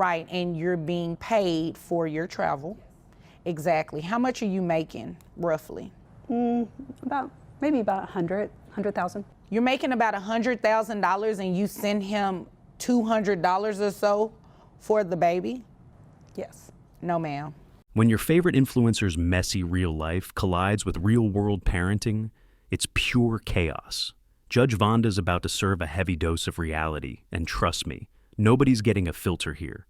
Right, and you're being paid for your travel. Exactly. How much are you making, roughly? Maybe about 100,000. You're making about $100,000 and you send him $200 or so for the baby? Yes. No, ma'am. When your favorite influencer's messy real life collides with real-world parenting, it's pure chaos. Judge Vonda's about to serve a heavy dose of reality, and trust me, nobody's getting a filter here.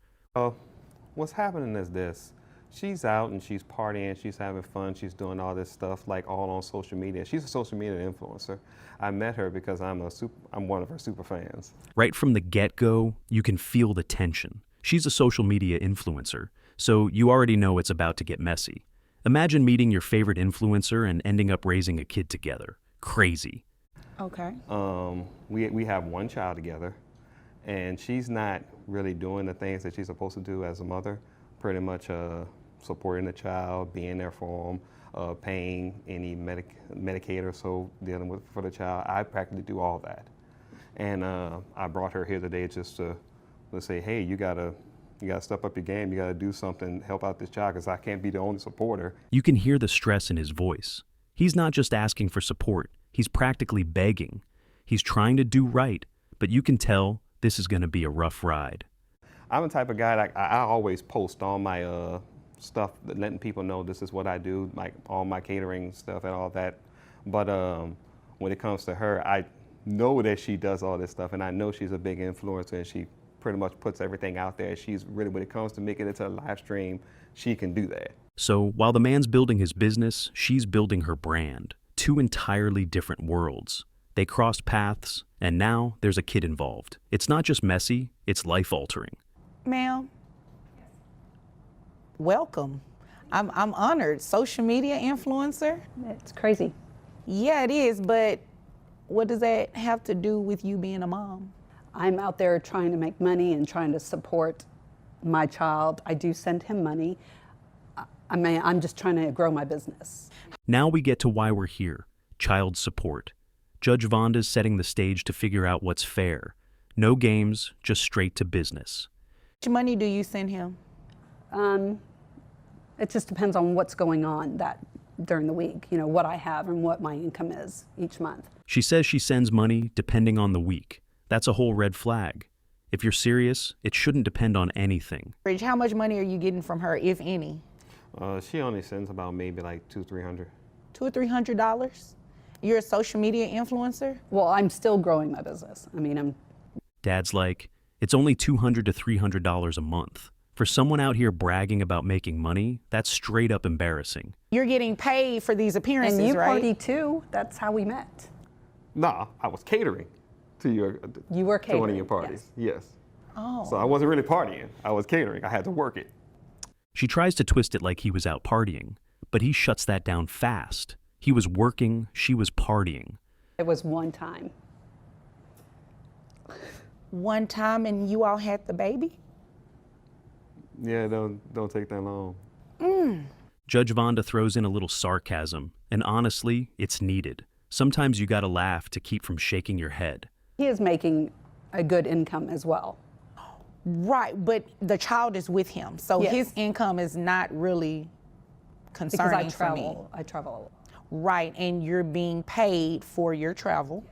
What's happening is this. She's out and she's partying, she's having fun, she's doing all this stuff like all on social media. She's a social media influencer. I met her because I'm one of her super fans. Right from the get-go, you can feel the tension. She's a social media influencer, so you already know it's about to get messy. Imagine meeting your favorite influencer and ending up raising a kid together. Crazy. Okay. We have one child together, and she's not really doing the things that she's supposed to do as a mother. Pretty much supporting the child, being there for them, paying any Medicaid or so, dealing with for the child. I practically do all that. And I brought her here today just to let's say, hey, you gotta step up your game. You gotta do something, help out this child, because I can't be the only supporter. You can hear the stress in his voice. He's not just asking for support. He's practically begging. He's trying to do right, but you can tell this is going to be a rough ride. I'm the type of guy that I always post all my stuff, letting people know this is what I do, like all my catering stuff and all that. But when it comes to her, I know that she does all this stuff, and I know she's a big influencer, and she pretty much puts everything out there. She's really, when it comes to making it to a live stream, she can do that. So while the man's building his business, she's building her brand. Two entirely different worlds. They crossed paths, and now there's a kid involved. It's not just messy, it's life-altering. Ma'am, welcome. I'm honored. Social media influencer? It's crazy. Yeah, it is, but what does that have to do with you being a mom? I'm out there trying to make money and trying to support my child. I do send him money. I'm just trying to grow my business. Now we get to why we're here, child support. Judge Vonda's setting the stage to figure out what's fair. No games, just straight to business. How much money do you send him? It just depends on what's going on during the week, you know, what I have and what my income is each month. She says she sends money depending on the week. That's a whole red flag. If you're serious, it shouldn't depend on anything. How much money are you getting from her, if any? She only sends about maybe like $200-300. $200 or $300? You're a social media influencer? Well, I'm still growing my business. I mean, Dad's like, it's only $200 to $300 a month. For someone out here bragging about making money, that's straight up embarrassing. You're getting paid for these appearances, and you right? party too. That's how we met. Nah, I was catering to You were catering, to one of your parties. Yes. Oh. So I wasn't really partying. I was catering. I had to work it. She tries to twist it like he was out partying, but he shuts that down fast. He was working, she was partying. It was one time. One time and you all had the baby? Yeah, don't take that long. Judge Vonda throws in a little sarcasm, and honestly, it's needed. Sometimes you gotta laugh to keep from shaking your head. He is making a good income as well. Right, but the child is with him, so Yes. his income is not really concerning Because for me. I travel. Right, and you're being paid for your travel.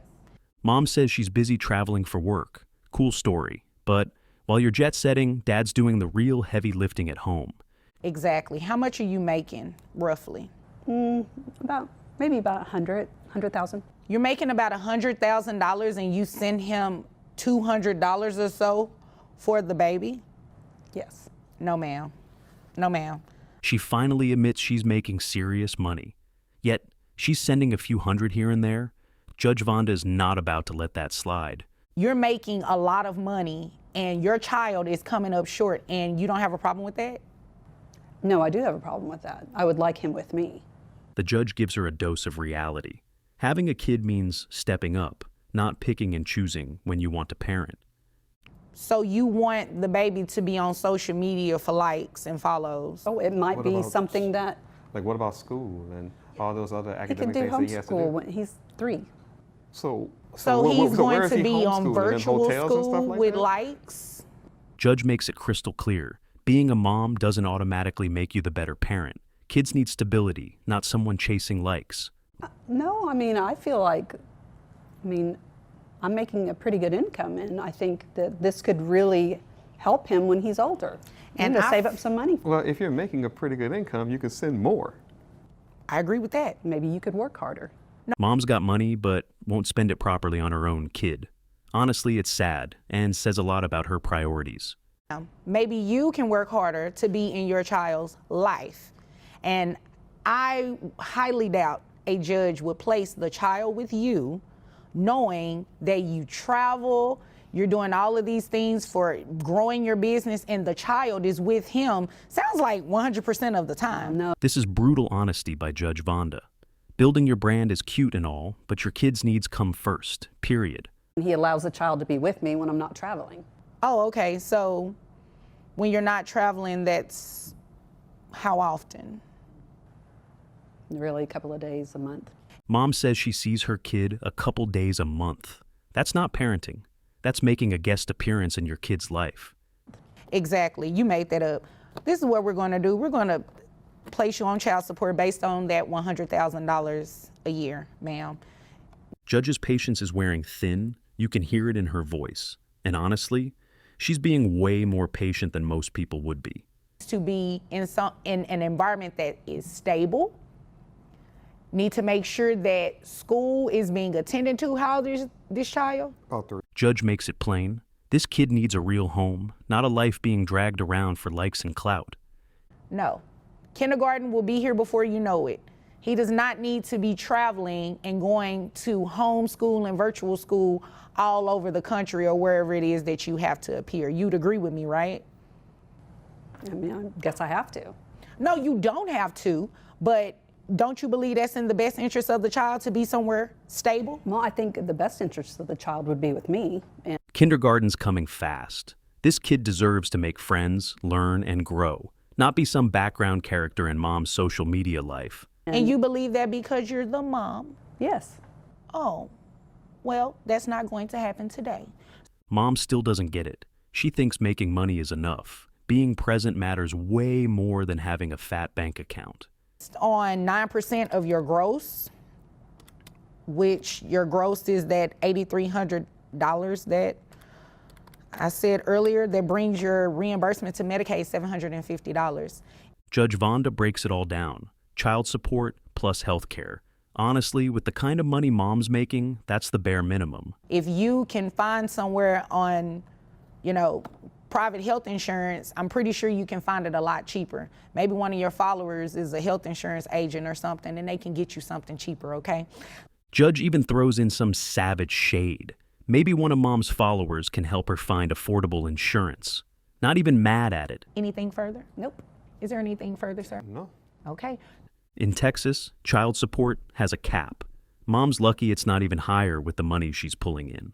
Mom says she's busy traveling for work. Cool story. But while you're jet setting, Dad's doing the real heavy lifting at home. Exactly. How much are you making, roughly? Maybe about 100,000. You're making about $100,000 and you send him $200 or so for the baby? Yes. No, ma'am. No, ma'am. She finally admits she's making serious money. Yet, she's sending a few hundred here and there. Judge Vonda is not about to let that slide. You're making a lot of money and your child is coming up short and you don't have a problem with that? No, I do have a problem with that. I would like him with me. The judge gives her a dose of reality. Having a kid means stepping up, not picking and choosing when you want to parent. So you want the baby to be on social media for likes and follows? Oh, it might What be about- something that Like, what about school and all those other he can academic do things that he has to homeschool do? when he's 3. So where he's is going he to be on homeschooling? In virtual hotels and school stuff like with that? likes? Judge makes it crystal clear. Being a mom doesn't automatically make you the better parent. Kids need stability, not someone chasing likes. No, I mean, I feel like, I'm making a pretty good income, and I think that this could really help him when he's older and to save up some money. Well, if you're making a pretty good income, you can send more. I agree with that. Maybe you could work harder. Mom's got money, but won't spend it properly on her own kid. Honestly, it's sad and says a lot about her priorities. Maybe you can work harder to be in your child's life. And I highly doubt a judge would place the child with you knowing that you travel, you're doing all of these things for growing your business, and the child is with him. Sounds like 100% of the time. No. This is brutal honesty by Judge Vonda. Building your brand is cute and all, but your kids' needs come first, period. He allows the child to be with me when I'm not traveling. Oh, okay. So when you're not traveling, that's how often? Really, a couple of days a month. Mom says she sees her kid a couple days a month. That's not parenting. That's making a guest appearance in your kid's life. Exactly. You made that up. This is what we're going to do. We're going to place you on child support based on that $100,000 a year, ma'am. Judge's patience is wearing thin. You can hear it in her voice. And honestly, she's being way more patient than most people would be. To be in an environment that is stable, need to make sure that school is being attended to. How old is this child? About 3. Judge makes it plain. This kid needs a real home, not a life being dragged around for likes and clout. No. Kindergarten will be here before you know it. He does not need to be traveling and going to homeschool and virtual school all over the country or wherever it is that you have to appear. You'd agree with me, right? I guess I have to. No, you don't have to, but don't you believe that's in the best interest of the child to be somewhere stable? Well, I think the best interest of the child would be with me. And Kindergarten's coming fast. This kid deserves to make friends, learn, and grow, not be some background character in mom's social media life. And you believe that because you're the mom? yes, Oh, well, that's not going to happen today. Mom still doesn't get it. She thinks making money is enough. Being present matters way more than having a fat bank account. On 9% of your gross, which your gross is that $8,300 that I said earlier, that brings your reimbursement to Medicaid $750. Judge Vonda breaks it all down. Child support plus health care. Honestly, with the kind of money mom's making, that's the bare minimum. If you can find somewhere on, private health insurance, I'm pretty sure you can find it a lot cheaper. Maybe one of your followers is a health insurance agent or something, and they can get you something cheaper, okay? Judge even throws in some savage shade. Maybe one of mom's followers can help her find affordable insurance. Not even mad at it. Anything further? nope. Is there anything further, sir? No. Okay. In Texas, child support has a cap. Mom's lucky it's not even higher with the money she's pulling in.